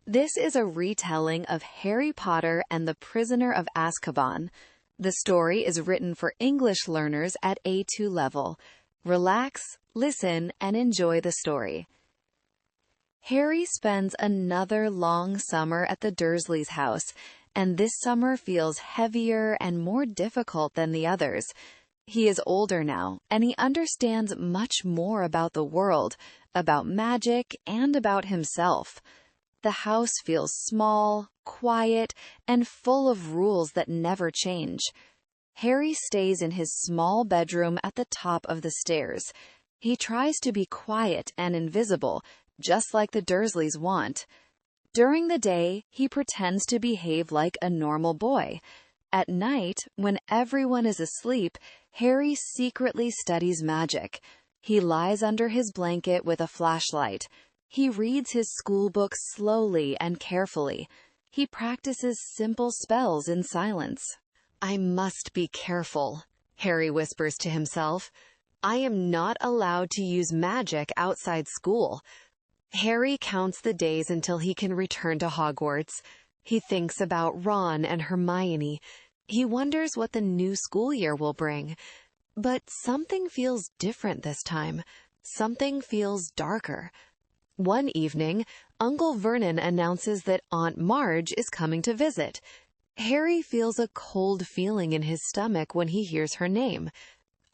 This is a retelling of Harry Potter and the Prisoner of Azkaban. The story is written for English learners at A2 level. Relax, listen, and enjoy the story. Harry spends another long summer at the Dursleys' house, and this summer feels heavier and more difficult than the others. He is older now, and he understands much more about the world, about magic, and about himself. The house feels small, quiet, and full of rules that never change. Harry stays in his small bedroom at the top of the stairs. He tries to be quiet and invisible, just like the Dursleys want. During the day, he pretends to behave like a normal boy. At night, when everyone is asleep, Harry secretly studies magic. He lies under his blanket with a flashlight. He reads his school book slowly and carefully. He practices simple spells in silence. "I must be careful," Harry whispers to himself. "I am not allowed to use magic outside school." Harry counts the days until he can return to Hogwarts. He thinks about Ron and Hermione. He wonders what the new school year will bring. But something feels different this time. Something feels darker. One evening, Uncle Vernon announces that Aunt Marge is coming to visit. Harry feels a cold feeling in his stomach when he hears her name.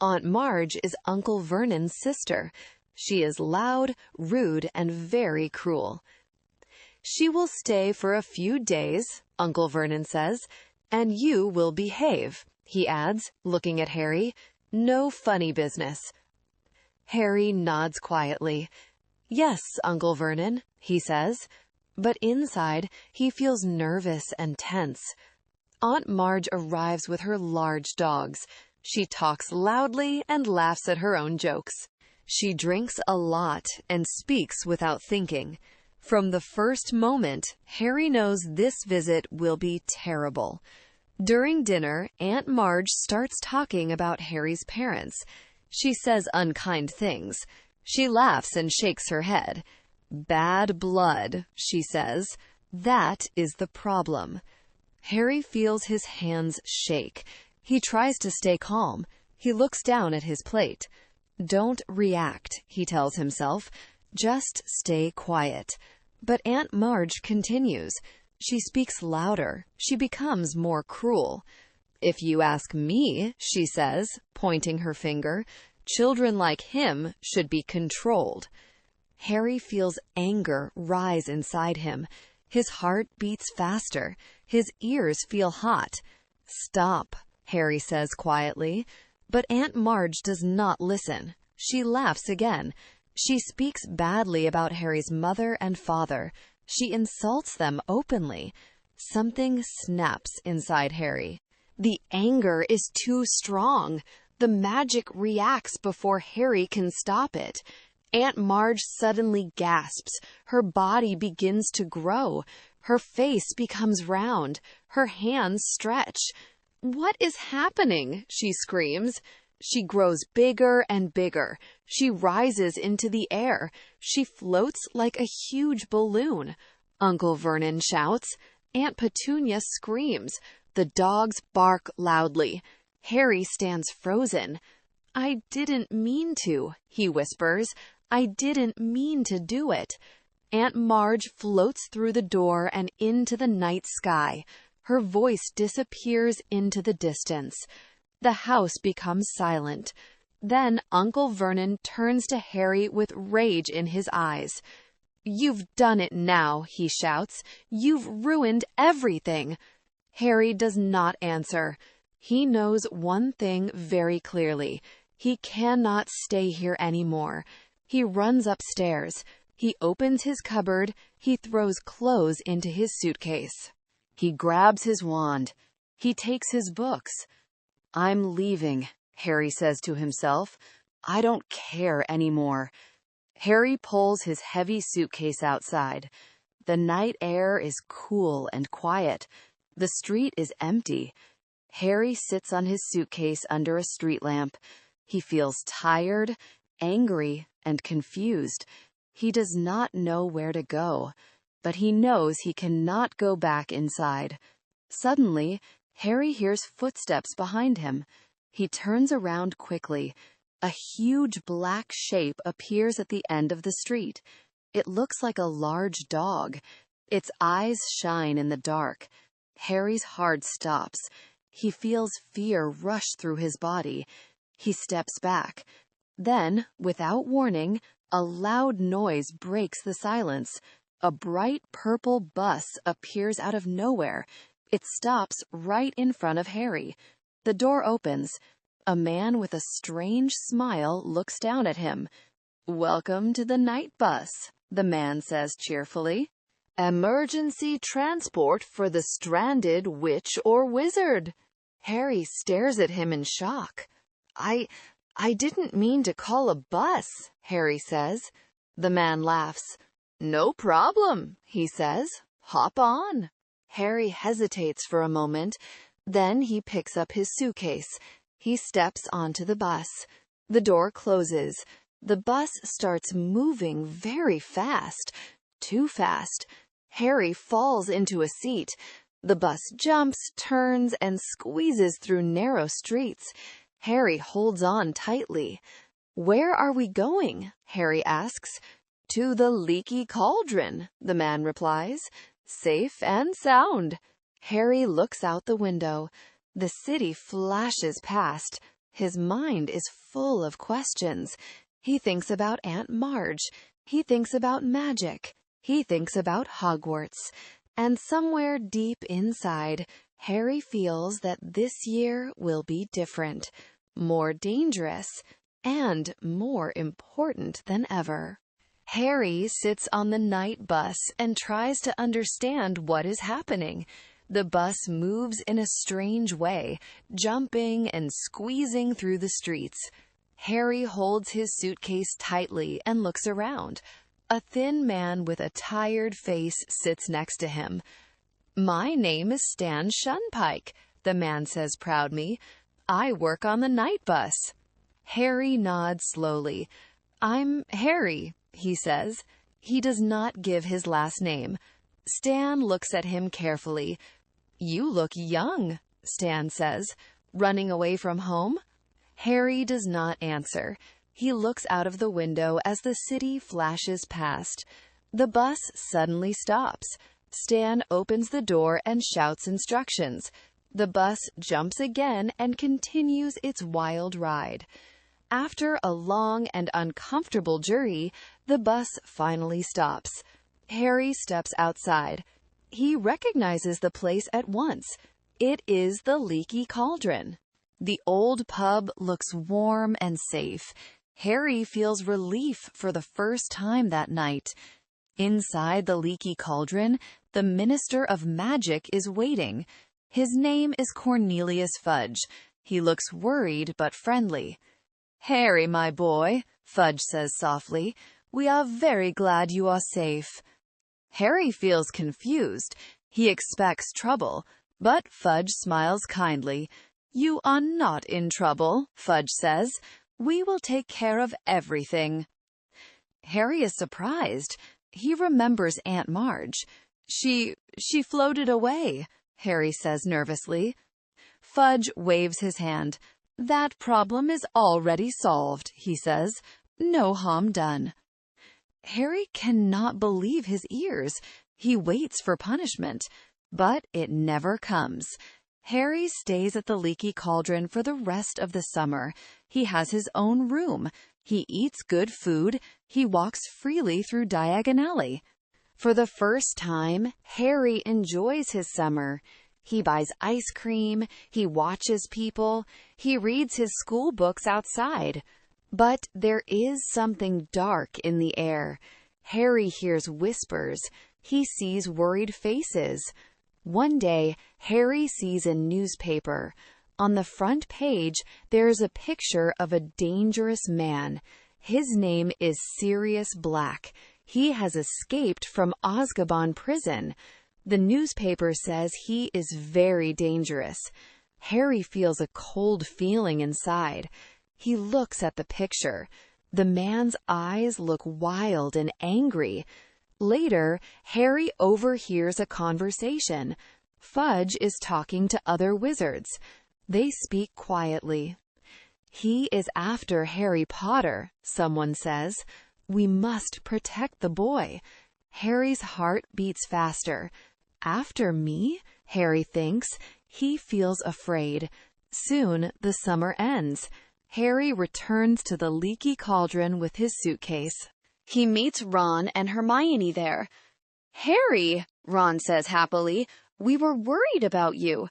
Aunt Marge is Uncle Vernon's sister. She is loud, rude, and very cruel. "She will stay for a few days," Uncle Vernon says, "and you will behave," he adds, looking at Harry. "No funny business." Harry nods quietly. "Yes, Uncle Vernon," he says, but inside he feels nervous and tense. Aunt Marge arrives with her large dogs. She talks loudly and laughs at her own jokes. She drinks a lot and speaks without thinking. From the first moment, Harry knows this visit will be terrible. During dinner, Aunt Marge starts talking about Harry's parents. She says unkind things. She laughs and shakes her head. "Bad blood," she says. "That is the problem." Harry feels his hands shake. He tries to stay calm. He looks down at his plate. "Don't react," he tells himself. "Just stay quiet." But Aunt Marge continues. She speaks louder. She becomes more cruel. "If you ask me," she says, pointing her finger, "children like him should be controlled." Harry feels anger rise inside him. His heart beats faster. His ears feel hot. "Stop," Harry says quietly. But Aunt Marge does not listen. She laughs again. She speaks badly about Harry's mother and father. She insults them openly. Something snaps inside Harry. The anger is too strong. The magic reacts before Harry can stop it. Aunt Marge suddenly gasps. Her body begins to grow. Her face becomes round. Her hands stretch. "What is happening?" she screams. She grows bigger and bigger. She rises into the air. She floats like a huge balloon. Uncle Vernon shouts. Aunt Petunia screams. The dogs bark loudly. Harry stands frozen. "I didn't mean to," he whispers. "I didn't mean to do it." Aunt Marge floats through the door and into the night sky. Her voice disappears into the distance. The house becomes silent. Then Uncle Vernon turns to Harry with rage in his eyes. "You've done it now," he shouts. "You've ruined everything." Harry does not answer. He knows one thing very clearly. He cannot stay here anymore. He runs upstairs. He opens his cupboard. He throws clothes into his suitcase. He grabs his wand. He takes his books. "I'm leaving," Harry says to himself. "I don't care anymore." Harry pulls his heavy suitcase outside. The night air is cool and quiet. The street is empty. Harry sits on his suitcase under a street lamp. He feels tired, angry, and confused. He does not know where to go. but he knows he cannot go back inside. Suddenly, Harry hears footsteps behind him. He turns around quickly. A huge black shape appears at the end of the street. It looks like a large dog. Its eyes shine in the dark. Harry's heart stops. He feels fear rush through his body. He steps back. Then, without warning, a loud noise breaks the silence. A bright purple bus appears out of nowhere. It stops right in front of Harry. The door opens. A man with a strange smile looks down at him. "Welcome to the night bus," the man says cheerfully. "Emergency transport for the stranded witch or wizard." Harry stares at him in shock. I didn't mean to call a bus," Harry says. The man laughs. "No problem," he says. "Hop on." Harry hesitates for a moment. Then he picks up his suitcase. He steps onto the bus. The door closes. The bus starts moving very fast. Too fast. Harry falls into a seat. The bus jumps, turns, and squeezes through narrow streets. Harry holds on tightly. "Where are we going?" Harry asks. "To the Leaky Cauldron," the man replies. "Safe and sound." Harry looks out the window. The city flashes past. His mind is full of questions. He thinks about Aunt Marge. He thinks about magic. He thinks about Hogwarts. And somewhere deep inside, Harry feels that this year will be different, more dangerous, and more important than ever. Harry sits on the night bus and tries to understand what is happening. The bus moves in a strange way, jumping and squeezing through the streets. Harry holds his suitcase tightly and looks around. A thin man with a tired face sits next to him. "My name is Stan Shunpike," the man says proudly. "I work on the night bus." Harry nods slowly. "I'm Harry," he says. He does not give his last name. Stan looks at him carefully. "You look young," Stan says. "Running away from home?" Harry does not answer. He looks out of the window as the city flashes past. The bus suddenly stops. Stan opens the door and shouts instructions. The bus jumps again and continues its wild ride. After a long and uncomfortable journey, the bus finally stops. Harry steps outside. He recognizes the place at once. It is the Leaky Cauldron. The old pub looks warm and safe. Harry feels relief for the first time that night. Inside the Leaky Cauldron, the Minister of Magic is waiting. His name is Cornelius Fudge. He looks worried but friendly. "Harry, my boy," Fudge says softly, "we are very glad you are safe." Harry feels confused. He expects trouble, but Fudge smiles kindly. "You are not in trouble," Fudge says. "We will take care of everything." Harry is surprised. He remembers Aunt Marge. She floated away," Harry says nervously. Fudge waves his hand. "That problem is already solved," he says. "No harm done." Harry cannot believe his ears. He waits for punishment, but it never comes. Harry stays at the Leaky Cauldron for the rest of the summer. He has his own room. He eats good food. He walks freely through Diagon Alley. For the first time, Harry enjoys his summer. He buys ice cream. He watches people. He reads his school books outside. But there is something dark in the air. Harry hears whispers. He sees worried faces. One day, Harry sees a newspaper. On the front page, there is a picture of a dangerous man. His name is Sirius Black. He has escaped from Azkaban prison. The newspaper says he is very dangerous. Harry feels a cold feeling inside. He looks at the picture. The man's eyes look wild and angry. Later, Harry overhears a conversation. Fudge is talking to other wizards. They speak quietly. "He is after Harry Potter," someone says. "We must protect the boy." Harry's heart beats faster. After me? Harry thinks. He feels afraid. Soon, the summer ends. Harry returns to the leaky cauldron with his suitcase. He meets Ron and Hermione there. "Harry," Ron says happily, "we were worried about you."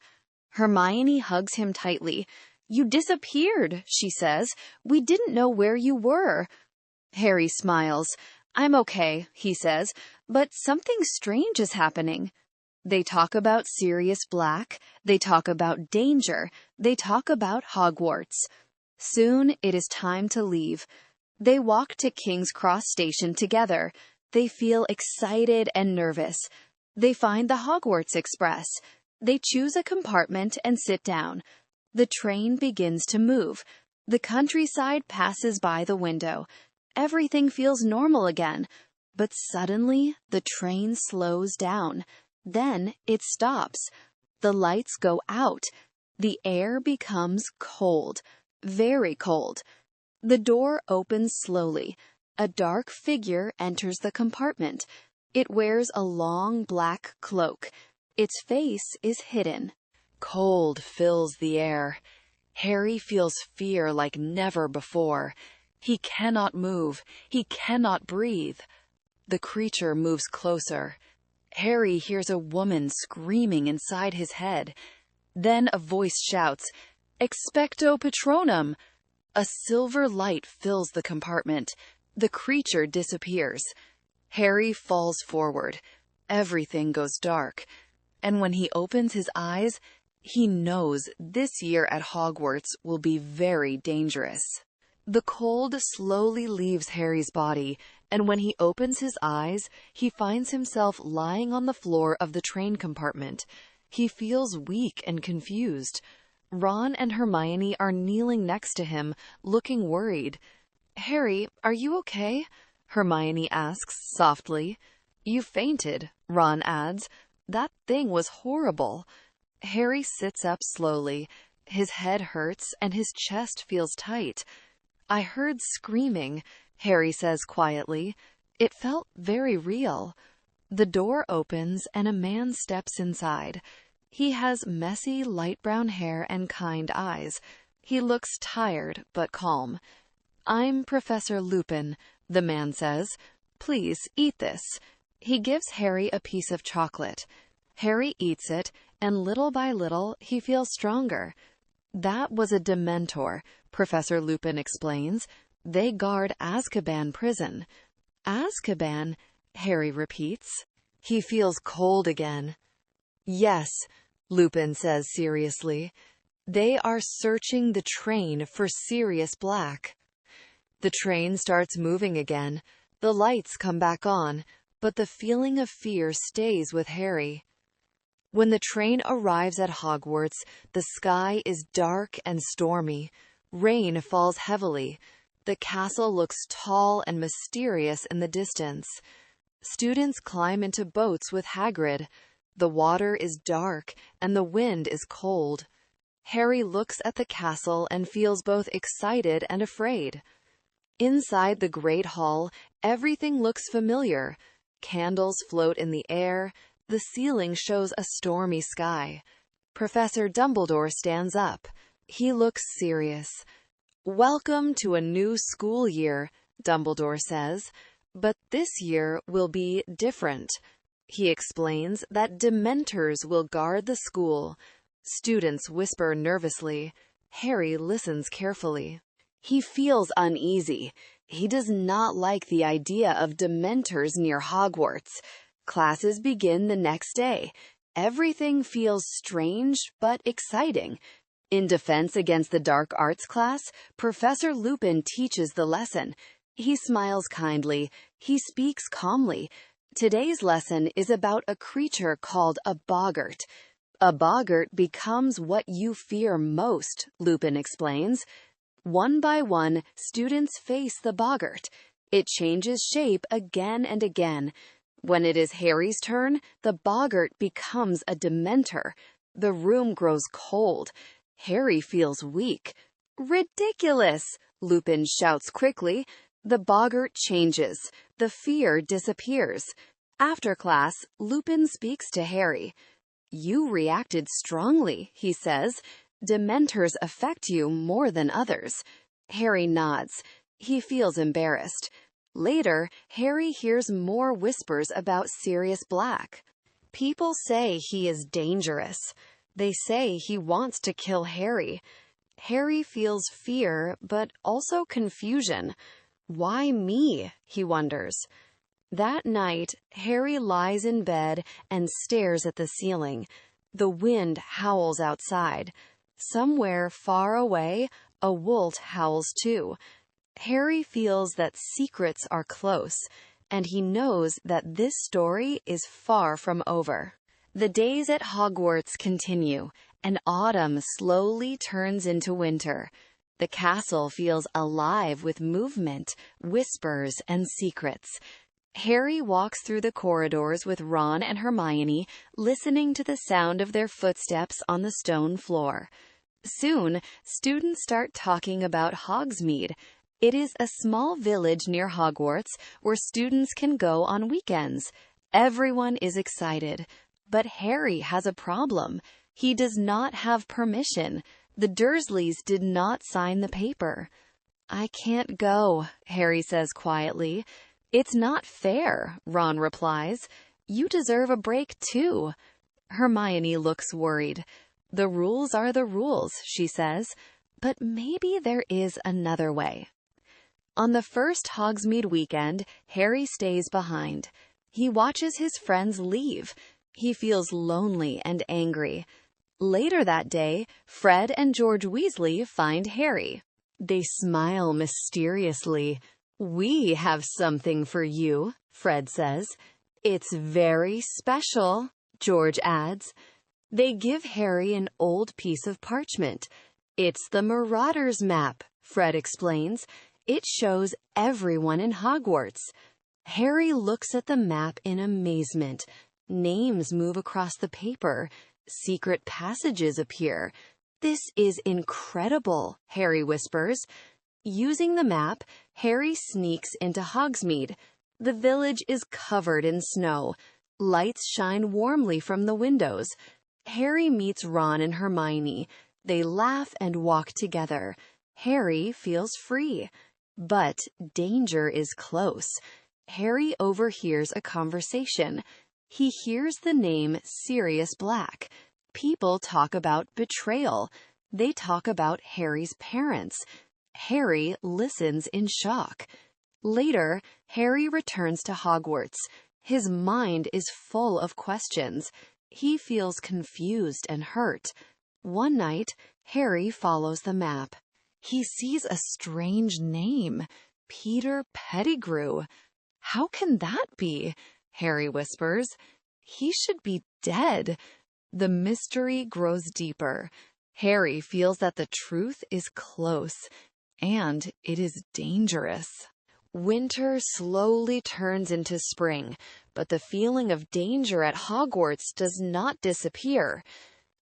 Hermione hugs him tightly. "You disappeared," she says. "We didn't know where you were." Harry smiles. "I'm okay," he says, "but something strange is happening." They talk about Sirius Black. They talk about danger. They talk about Hogwarts. Soon it is time to leave. They walk to King's Cross Station together. They feel excited and nervous. They find the Hogwarts Express. They choose a compartment and sit down. The train begins to move. The countryside passes by the window. Everything feels normal again. But suddenly, the train slows down. Then it stops. The lights go out. The air becomes cold. Very cold. The door opens slowly. A dark figure enters the compartment. It wears a long black cloak. Its face is hidden. Cold fills the air. Harry feels fear like never before. He cannot move. He cannot breathe. The creature moves closer. Harry hears a woman screaming inside his head. Then a voice shouts, "Expecto Patronum!" A silver light fills the compartment. The creature disappears. Harry falls forward. Everything goes dark. And when he opens his eyes, he knows this year at Hogwarts will be very dangerous. The cold slowly leaves Harry's body, and when he opens his eyes, he finds himself lying on the floor of the train compartment. He feels weak and confused. Ron and Hermione are kneeling next to him, looking worried. "Harry, are you okay?" Hermione asks softly. "You fainted," Ron adds. "That thing was horrible." Harry sits up slowly. His head hurts and his chest feels tight. "I heard screaming," Harry says quietly. "It felt very real." The door opens and a man steps inside. He has messy light brown hair and kind eyes. He looks tired but calm. "I'm Professor Lupin," the man says. "Please eat this." He gives Harry a piece of chocolate. Harry eats it, and little by little he feels stronger. "That was a Dementor," Professor Lupin explains. "They guard Azkaban prison." "Azkaban?" Harry repeats. He feels cold again. "Yes," Lupin says seriously. "They are searching the train for Sirius Black." The train starts moving again. The lights come back on, but the feeling of fear stays with Harry. When the train arrives at Hogwarts, the sky is dark and stormy. Rain falls heavily. The castle looks tall and mysterious in the distance. Students climb into boats with Hagrid. The water is dark and the wind is cold. Harry looks at the castle and feels both excited and afraid. Inside the Great Hall, everything looks familiar. Candles float in the air. The ceiling shows a stormy sky. Professor Dumbledore stands up. He looks serious. "Welcome to a new school year," Dumbledore says. "But this year will be different." He explains that Dementors will guard the school. Students whisper nervously. Harry listens carefully. He feels uneasy. He does not like the idea of Dementors near Hogwarts. Classes begin the next day. Everything feels strange but exciting. In defense against the dark arts class, Professor Lupin teaches the lesson. He smiles kindly. He speaks calmly. Today's lesson is about a creature called a boggart. A boggart becomes what you fear most, Lupin explains. One by one, students face the boggart. It changes shape again and again. When it is Harry's turn, the boggart becomes a Dementor. The room grows cold. Harry feels weak. Ridiculous! Lupin shouts quickly. The boggart changes. The fear disappears. After class, Lupin speaks to Harry. "You reacted strongly," he says. "Dementors affect you more than others." Harry nods. He feels embarrassed. Later, Harry hears more whispers about Sirius Black. People say he is dangerous. They say he wants to kill Harry. Harry feels fear, but also confusion. Why me? He wonders. That night, Harry lies in bed and stares at the ceiling. The wind howls outside. Somewhere far away, a wolf howls too. Harry feels that secrets are close, and he knows that this story is far from over. The days at Hogwarts continue, and autumn slowly turns into winter. The castle feels alive with movement, whispers, and secrets. Harry walks through the corridors with Ron and Hermione, listening to the sound of their footsteps on the stone floor. Soon, students start talking about Hogsmeade. It is a small village near Hogwarts where students can go on weekends. Everyone is excited, but Harry has a problem. He does not have permission. The Dursleys did not sign the paper. "I can't go," Harry says quietly. "It's not fair," Ron replies. "You deserve a break too." Hermione looks worried. "The rules are the rules," she says, "but maybe there is another way." On the first Hogsmeade weekend, Harry stays behind. He watches his friends leave. He feels lonely and angry. Later that day, Fred and George Weasley find Harry. They smile mysteriously. "We have something for you," Fred says. "It's very special," George adds. They give Harry an old piece of parchment. "It's the Marauders map," Fred explains. "It shows everyone in Hogwarts." Harry looks at the map in amazement. Names move across the paper. Secret passages appear. "This is incredible," Harry whispers. Using the map, Harry sneaks into Hogsmeade. The village is covered in snow. Lights shine warmly from the windows. Harry meets Ron and Hermione. They laugh and walk together. Harry feels free. But danger is close. Harry overhears a conversation. He hears the name Sirius Black. People talk about betrayal. They talk about Harry's parents. Harry listens in shock. Later, Harry returns to Hogwarts. His mind is full of questions. He feels confused and hurt. One night, Harry follows the map. He sees a strange name, Peter Pettigrew. "How can that be?" Harry whispers. "He should be dead." The mystery grows deeper. Harry feels that the truth is close, and it is dangerous. Winter slowly turns into spring, but the feeling of danger at Hogwarts does not disappear.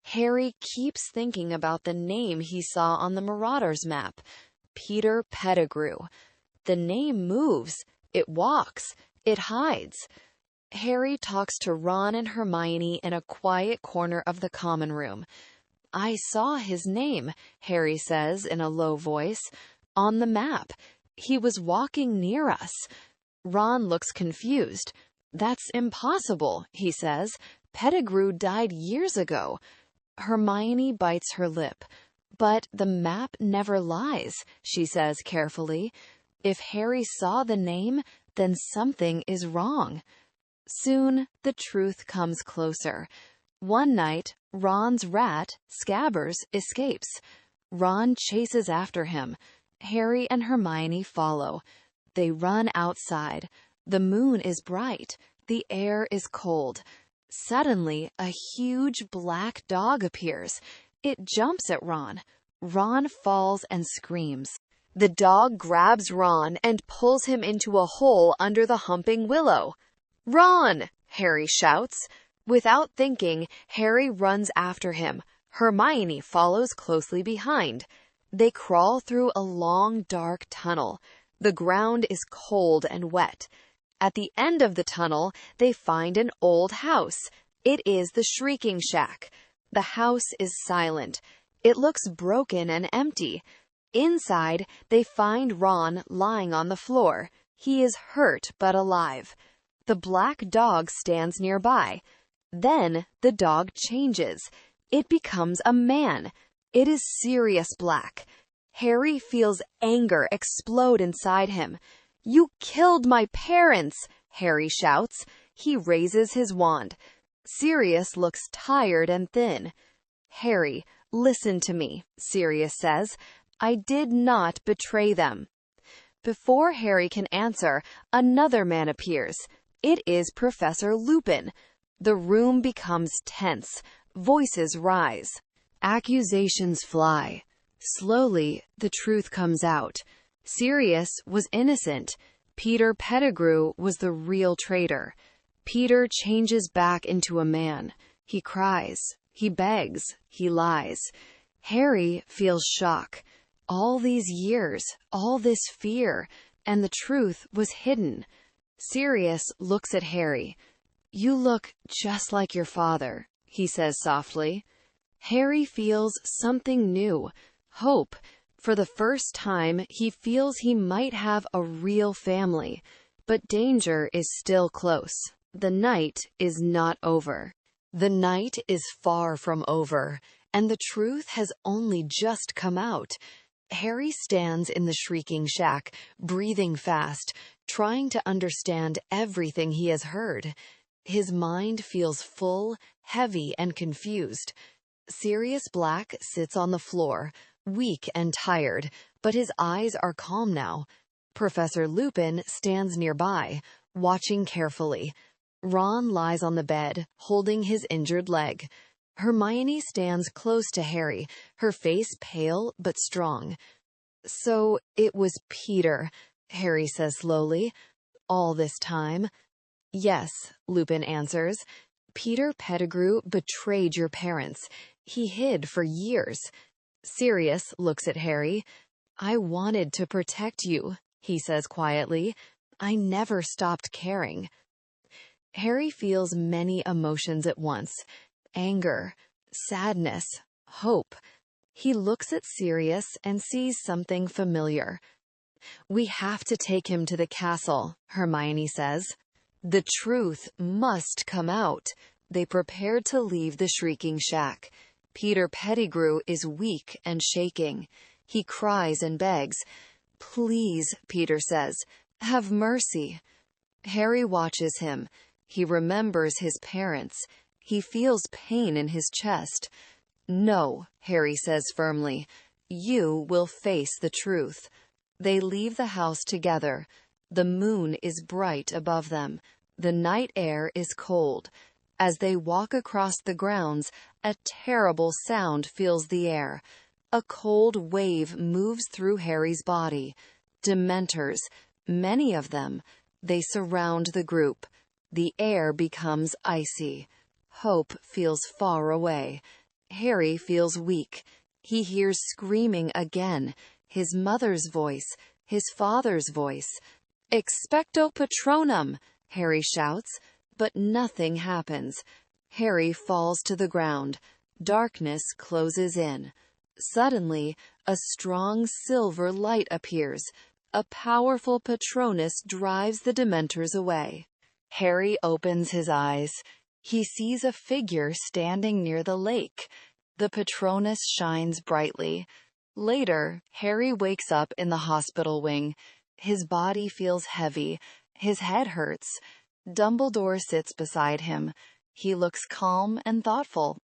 Harry keeps thinking about the name he saw on the Marauders map, Peter Pettigrew. The name moves, it walks, it hides. Harry talks to Ron and Hermione in a quiet corner of the common room. "I saw his name," Harry says in a low voice, "on the map. He was walking near us." Ron looks confused. "That's impossible," he says. "Pettigrew died years ago." Hermione bites her lip. "But the map never lies," she says carefully. "If Harry saw the name, then something is wrong." Soon, the truth comes closer. One night, Ron's rat, Scabbers, escapes. Ron chases after him. Harry and Hermione follow. They run outside. The moon is bright. The air is cold. Suddenly, a huge black dog appears. It jumps at Ron. Ron falls and screams. The dog grabs Ron and pulls him into a hole under the humping willow. "Ron!" Harry shouts. Without thinking, Harry runs after him. Hermione follows closely behind. They crawl through a long, dark tunnel. The ground is cold and wet. At the end of the tunnel, they find an old house. It is the Shrieking Shack. The house is silent. It looks broken and empty. Inside, they find Ron lying on the floor. He is hurt but alive. The black dog stands nearby. Then the dog changes. It becomes a man. It is Sirius Black. Harry feels anger explode inside him. "You killed my parents!" Harry shouts. He raises his wand. Sirius looks tired and thin. "Harry, listen to me," Sirius says. "I did not betray them." Before Harry can answer, another man appears. It is Professor Lupin. The room becomes tense. Voices rise. Accusations fly. Slowly, the truth comes out. Sirius was innocent. Peter Pettigrew was the real traitor. Peter changes back into a man. He cries. He begs. He lies. Harry feels shock. All these years, all this fear, and the truth was hidden. Sirius looks at Harry. "You look just like your father," he says softly. Harry feels something new. Hope. For the first time, he feels he might have a real family. But danger is still close. The night is not over. The night is far from over, and the truth has only just come out. Harry stands in the Shrieking Shack, breathing fast, trying to understand everything he has heard. His mind feels full, heavy, and confused. Sirius Black sits on the floor, weak and tired, but his eyes are calm now. Professor Lupin stands nearby, watching carefully. Ron lies on the bed, holding his injured leg. Hermione stands close to Harry, her face pale but strong. "So it was Peter," Harry says slowly. "All this time?" "Yes," Lupin answers. "Peter Pettigrew betrayed your parents. He hid for years." Sirius looks at Harry. "I wanted to protect you," he says quietly. "I never stopped caring." Harry feels many emotions at once. Anger, sadness, hope. He looks at Sirius and sees something familiar. "We have to take him to the castle," Hermione says. The truth must come out. They prepare to leave the Shrieking Shack. Peter Pettigrew is weak and shaking. He cries and begs. "Please," Peter says, "have mercy." Harry watches him. He remembers his parents. He feels pain in his chest. "No," Harry says firmly. "You will face the truth." They leave the house together. The moon is bright above them. The night air is cold. As they walk across the grounds, a terrible sound fills the air. A cold wave moves through Harry's body. Dementors, many of them. They surround the group. The air becomes icy. Hope feels far away. Harry feels weak. He hears screaming again. His mother's voice. His father's voice. "Expecto Patronum!" Harry shouts, but nothing happens. Harry falls to the ground. Darkness closes in. Suddenly, a strong silver light appears. A powerful Patronus drives the Dementors away. Harry opens his eyes. He sees a figure standing near the lake. The Patronus shines brightly. Later, Harry wakes up in the hospital wing. His body feels heavy. His head hurts. Dumbledore sits beside him. He looks calm and thoughtful.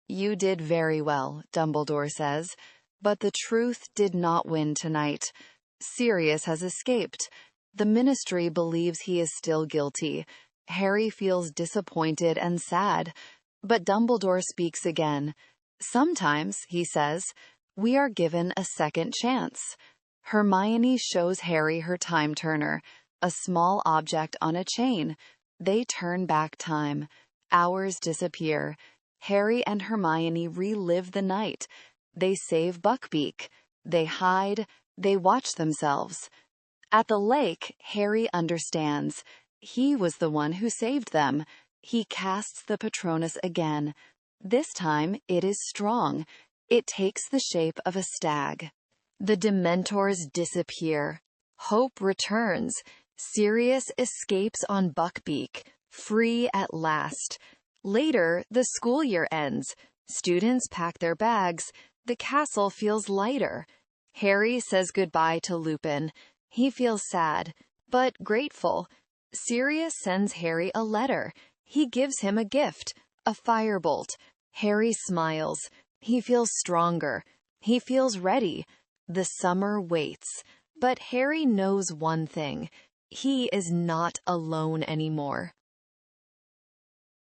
"You did very well," Dumbledore says. "But the truth did not win tonight. Sirius has escaped. The Ministry believes he is still guilty." Harry feels disappointed and sad. But Dumbledore speaks again. "Sometimes," he says, "we are given a second chance." Hermione shows Harry her time turner, a small object on a chain. They turn back time. Hours disappear. Harry and Hermione relive the night. They save Buckbeak. They hide. They watch themselves. At the lake, Harry understands. He was the one who saved them. He casts the Patronus again. This time, it is strong. It takes the shape of a stag. The Dementors disappear. Hope returns. Sirius escapes on Buckbeak, free at last. Later, the school year ends. Students pack their bags. The castle feels lighter. Harry says goodbye to Lupin. He feels sad, but grateful. Sirius sends Harry a letter. He gives him a gift, a firebolt. Harry smiles. He feels stronger. He feels ready. The summer waits. But Harry knows one thing. He is not alone anymore.